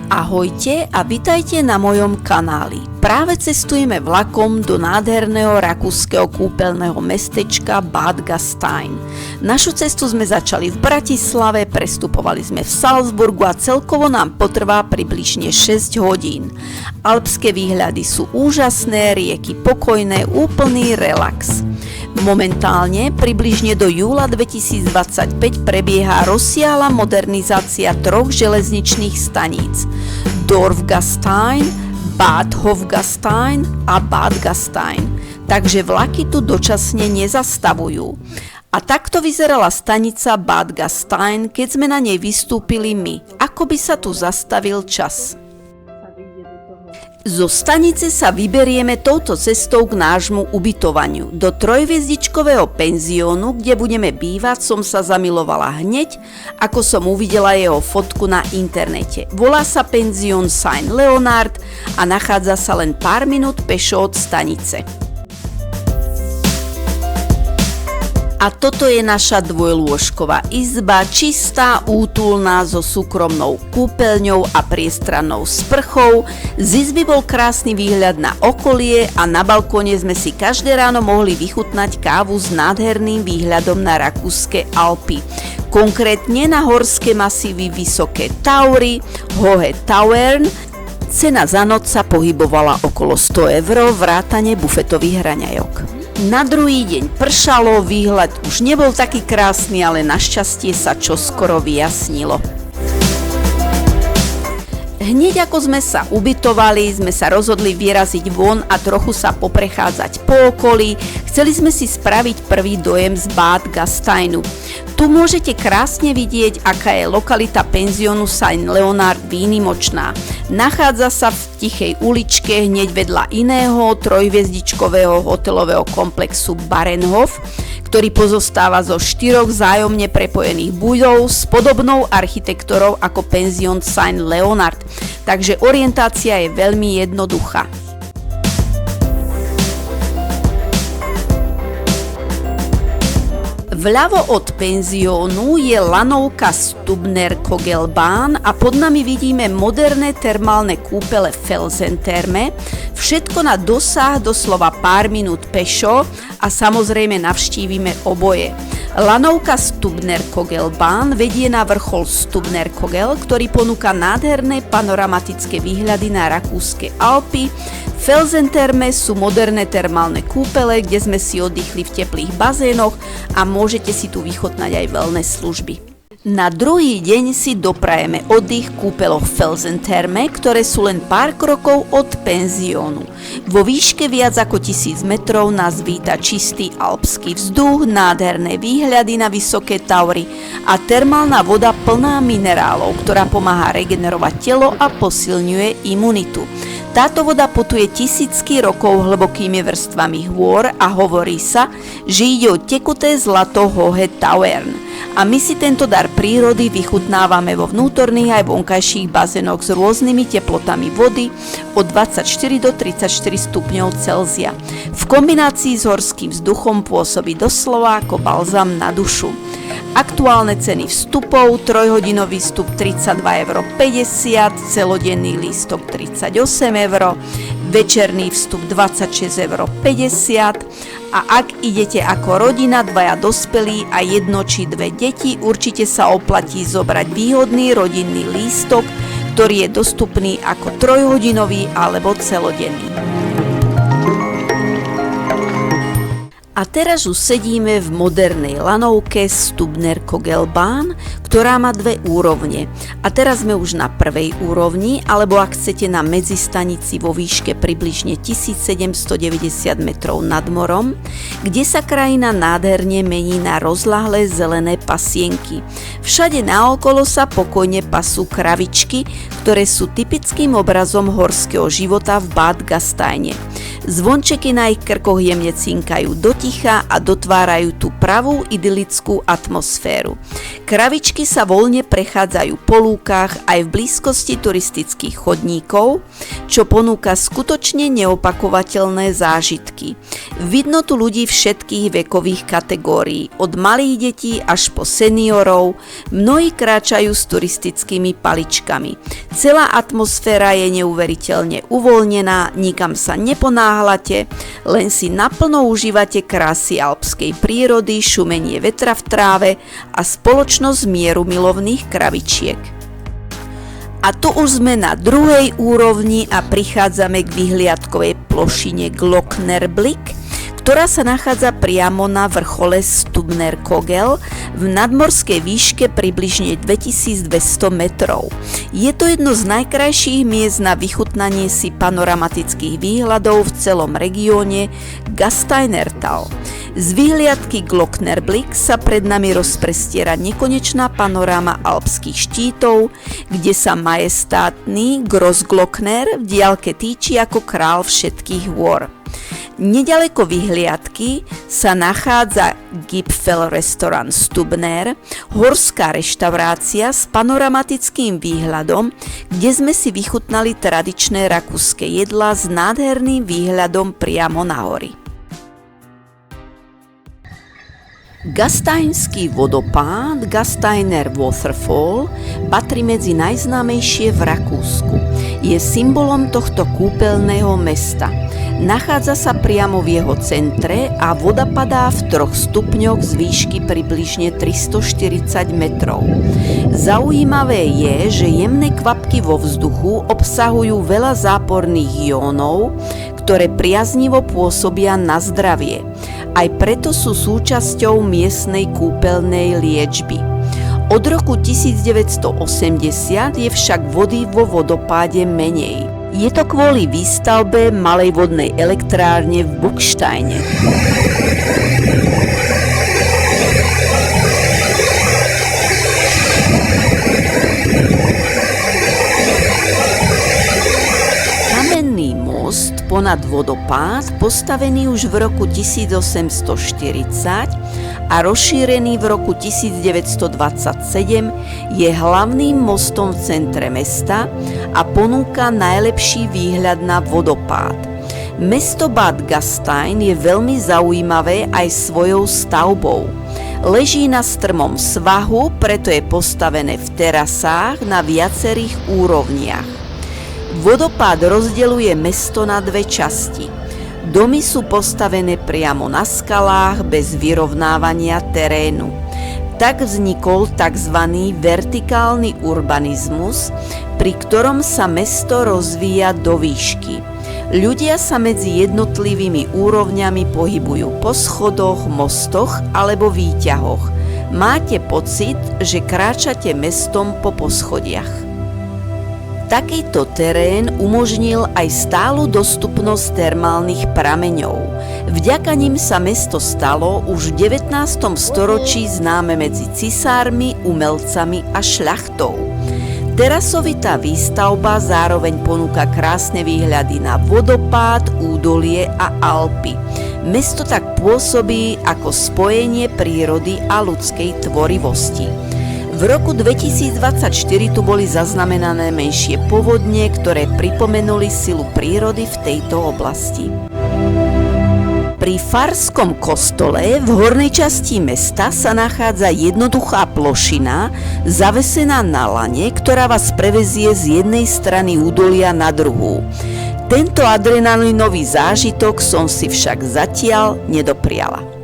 Ahojte a vitajte na mojom kanáli. Práve cestujeme vlakom do nádherného rakúskeho kúpeľného mestečka Bad Gastein. Našu cestu sme začali v Bratislave, prestupovali sme v Salzburgu a celkovo nám potrvá približne 6 hodín. Alpské výhľady sú úžasné, rieky pokojné, úplný relax. Momentálne, približne do júla 2025, prebieha rozsiahla modernizácia 3 železničných staníc: Dorfgastein, Bad Hofgastein a Bad Gastein. Takže vlaky tu dočasne nezastavujú. A takto vyzerala stanica Bad Gastein, keď sme na nej vystúpili my. Ako by sa tu zastavil čas. Zo stanice sa vyberieme touto cestou k nášmu ubytovaniu. Do 3-hviezdičkového penziónu, kde budeme bývať, som sa zamilovala hneď, ako som uvidela jeho fotku na internete. Volá sa penzión Saint Leonard a nachádza sa len pár minút pešo od stanice. A toto je naša dvojlôžková izba, čistá, útulná, so súkromnou kúpeľňou a priestrannou sprchou. Z izby bol krásny výhľad na okolie a na balkóne sme si každé ráno mohli vychutnať kávu s nádherným výhľadom na rakúske Alpy. Konkrétne na horské masívy Vysoké Taury, Hohe Tauern. Cena za noc sa pohybovala okolo 100 €, vrátane bufetových hraňajok. Na druhý deň pršalo, výhľad už nebol taký krásny, ale našťastie sa čoskoro vyjasnilo. Hneď ako sme sa ubytovali, sme sa rozhodli vyraziť von a trochu sa poprechádzať po okolí. Chceli sme si spraviť prvý dojem z Bad Gasteinu. Tu môžete krásne vidieť, aká je lokalita penziónu Saint Leonard výnimočná. Nachádza sa v tichej uličke hneď vedľa iného 3-hviezdičkového hotelového komplexu Barenhof, ktorý pozostáva zo 4 vzájomne prepojených budov s podobnou architektúrou ako penzión Saint Leonard. Takže orientácia je veľmi jednoduchá. Vľavo od penziónu je lanovka Stubner Kogelbahn a pod nami vidíme moderné termálne kúpele Felsenterme. Všetko na dosah doslova pár minút pešo a samozrejme navštívime oboje. Lanovka Stubner Kogelbahn vedie na vrchol Stubner Kogel, ktorý ponúka nádherné panoramatické výhľady na rakúske Alpy. Felsenterme sú moderné termálne kúpele, kde sme si oddychli v teplých bazénoch a môžete si tu vychutnať aj wellness služby. Na druhý deň si doprajeme oddych v kúpeloch Felsenterme, ktoré sú len pár krokov od penziónu. Vo výške viac ako 1000 metrov nás víta čistý alpský vzduch, nádherné výhľady na Vysoké Taury a termálna voda plná minerálov, ktorá pomáha regenerovať telo a posilňuje imunitu. Táto voda putuje tisícky rokov hlbokými vrstvami hôr a hovorí sa, že ide o tekuté zlato Hohe Tauern. A my si tento dar prírody vychutnávame vo vnútorných aj vonkajších bazénoch s rôznymi teplotami vody od 24 do 34 stupňov Celzia. V kombinácii s horským vzduchom pôsobí doslova ako balzam na dušu. Aktuálne ceny vstupov: 3-hodinový vstup 32,50 €, celodenný lístok 38 €, večerný vstup 26,50 € a ak idete ako rodina, 2 dospelí a 1 či 2 deti, určite sa oplatí zobrať výhodný rodinný lístok, ktorý je dostupný ako 3-hodinový alebo celodenný. A teraz už sedíme v modernej lanovke Stubner Kogelbahn, ktorá má 2 úrovne. A teraz sme už na 1. úrovni, alebo ak chcete na medzistanici vo výške približne 1790 metrov nad morom, kde sa krajina nádherne mení na rozľahlé zelené pasienky. Všade naokolo sa pokojne pasú kravičky, ktoré sú typickým obrazom horského života v Bad Gasteine. Zvončeky na ich krkoch jemne cinkajú do ticha a dotvárajú tú pravú idylickú atmosféru. Kravičky Pešky sa voľne prechádzajú po lúkach aj v blízkosti turistických chodníkov, čo ponúka skutočne neopakovateľné zážitky. Vidno tu ľudí všetkých vekových kategórií, od malých detí až po seniorov, mnohí kráčajú s turistickými paličkami. Celá atmosféra je neuveriteľne uvoľnená, nikam sa neponáhľate, len si naplno užívate krásy alpskej prírody, šumenie vetra v tráve a spoločnosť mieru milovných kravičiek. A tu už sme na druhej úrovni a prichádzame k vyhliadkovej plošine Glocknerblick, ktorá sa nachádza priamo na vrchole Stubner-Kogel v nadmorskej výške približne 2200 metrov. Je to jedno z najkrajších miest na vychutnanie si panoramatických výhľadov v celom regióne Gasteinertal. Z vyhliadky Glocknerblick sa pred nami rozprestiera nekonečná panoráma alpských štítov, kde sa majestátny Grossglockner v diaľke týči ako král všetkých hôr. Nedaleko vyhliadky sa nachádza Gipfelrestaurant Stubner, horská reštaurácia s panoramatickým výhľadom, kde sme si vychutnali tradičné rakúske jedlá s nádherným výhľadom priamo na hory. Gasteinský vodopád Gasteiner Waterfall patrí medzi najznámejšie v Rakúsku. Je symbolom tohto kúpeľného mesta. Nachádza sa priamo v jeho centre a voda padá v 3 stupňoch z výšky približne 340 metrov. Zaujímavé je, že jemné kvapky vo vzduchu obsahujú veľa záporných jónov, ktoré priaznivo pôsobia na zdravie. Aj preto sú súčasťou miestnej kúpeľnej liečby. Od roku 1980 je však vody vo vodopáde menej. Je to kvôli výstavbe malej vodnej elektrárne v Buchsteine. Kamenný most ponad vodopád, postavený už v roku 1840 a rozšírený v roku 1927, je hlavným mostom v centre mesta a ponúka najlepší výhľad na vodopád. Mesto Bad Gastein je veľmi zaujímavé aj svojou stavbou. Leží na strmom svahu, preto je postavené v terasách na viacerých úrovniach. Vodopád rozdeľuje mesto na 2 časti. Domy sú postavené priamo na skalách bez vyrovnávania terénu. Tak vznikol tzv. Vertikálny urbanizmus, pri ktorom sa mesto rozvíja do výšky. Ľudia sa medzi jednotlivými úrovňami pohybujú po schodoch, mostoch alebo výťahoch. Máte pocit, že kráčate mestom po poschodiach. Takýto terén umožnil aj stálu dostupnosť termálnych prameňov. Vďaka nim sa mesto stalo už v 19. storočí známe medzi cisármi, umelcami a šľachtou. Terasovitá výstavba zároveň ponúka krásne výhľady na vodopád, údolie a Alpy. Mesto tak pôsobí ako spojenie prírody a ľudskej tvorivosti. V roku 2024 tu boli zaznamenané menšie povodne, ktoré pripomenuli silu prírody v tejto oblasti. Pri farskom kostole v hornej časti mesta sa nachádza jednoduchá plošina, zavesená na lane, ktorá vás prevezie z jednej strany údolia na druhú. Tento adrenalinový zážitok som si však zatiaľ nedopriala.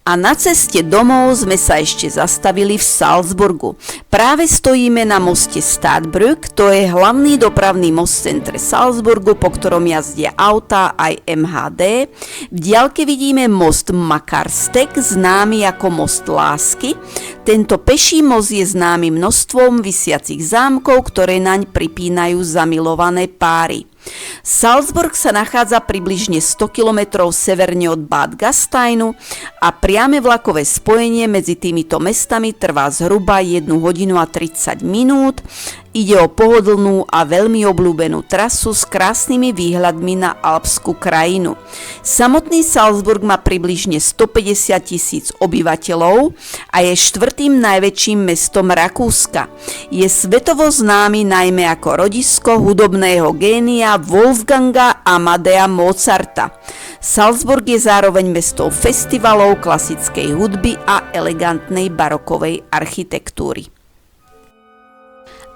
A na ceste domov sme sa ešte zastavili v Salzburgu. Práve stojíme na moste Stadtbrück, to je hlavný dopravný most v centre Salzburgu, po ktorom jazdia autá aj MHD. V diaľke vidíme most Makarstek, známy ako most lásky. Tento peší most je známy množstvom visiacich zámkov, ktoré naň pripínajú zamilované páry. Salzburg sa nachádza približne 100 km severne od Bad Gasteinu a priame vlakové spojenie medzi týmito mestami trvá zhruba 1 hodinu a 30 minút. Ide o pohodlnú a veľmi obľúbenú trasu s krásnymi výhľadmi na alpskú krajinu. Samotný Salzburg má približne 150 000 obyvateľov a je štvrtým najväčším mestom Rakúska. Je svetovo známy najmä ako rodisko hudobného génia Wolfganga Amadea Mozarta. Salzburg je zároveň mestom festivalov klasickej hudby a elegantnej barokovej architektúry.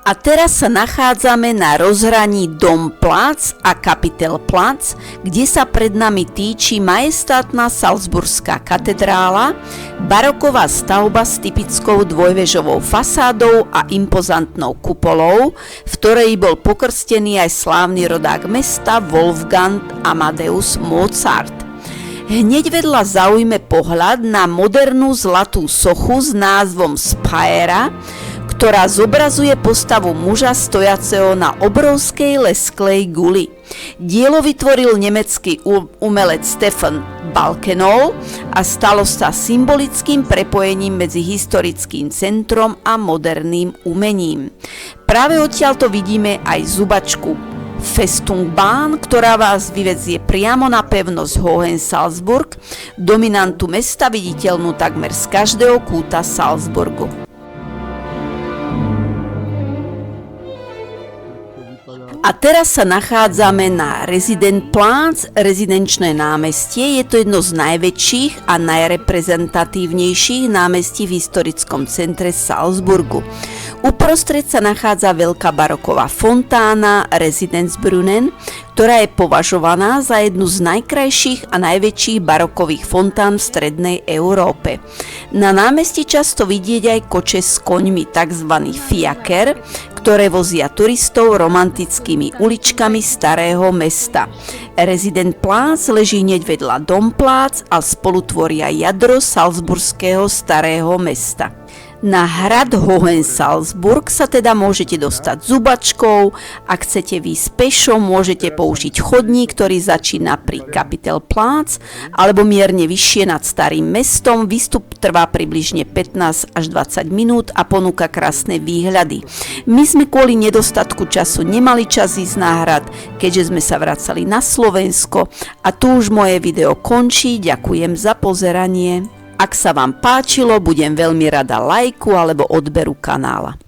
A teraz sa nachádzame na rozhraní Domplatz a Kapitelplatz, kde sa pred nami týči majestátna Salzburská katedrála, baroková stavba s typickou dvojvežovou fasádou a impozantnou kupolou, v ktorej bol pokrstený aj slávny rodák mesta Wolfgang Amadeus Mozart. Hneď vedľa zaujme pohľad na modernú zlatú sochu s názvom Spire, ktorá zobrazuje postavu muža stojaceho na obrovskej lesklej guli. Dielo vytvoril nemecký umelec Stefan Balkenol a stalo sa symbolickým prepojením medzi historickým centrom a moderným umením. Práve odtiaľto vidíme aj zubačku Festungbahn, ktorá vás vyvezie priamo na pevnosť Hohensalzburg, dominantu mesta viditeľnú takmer z každého kúta Salzburgu. A teraz sa nachádzame na Residenzplatz, rezidenčné námestie. Je to jedno z najväčších a najreprezentatívnejších námestí v historickom centre Salzburgu. Uprostred sa nachádza veľká baroková fontána Residenzbrunnen, ktorá je považovaná za jednu z najkrajších a najväčších barokových fontán v strednej Európe. Na námestí často vidieť aj koče s koňmi, tzv. Fiaker, ktoré vozia turistov romantickými uličkami starého mesta. Residenzplatz leží hneď vedľa Domplatz a spolu tvoria jadro salzburského starého mesta. Na hrad Hohensalzburg sa teda môžete dostať zubačkou, ak chcete výjsť pešo, môžete použiť chodník, ktorý začína pri Kapitelplatz alebo mierne vyššie nad starým mestom. Výstup trvá približne 15 až 20 minút a ponúka krásne výhľady. My sme kvôli nedostatku času nemali čas ísť na hrad, keďže sme sa vracali na Slovensko a tu už moje video končí. Ďakujem za pozeranie. Ak sa vám páčilo, budem veľmi rada lajku alebo odberu kanála.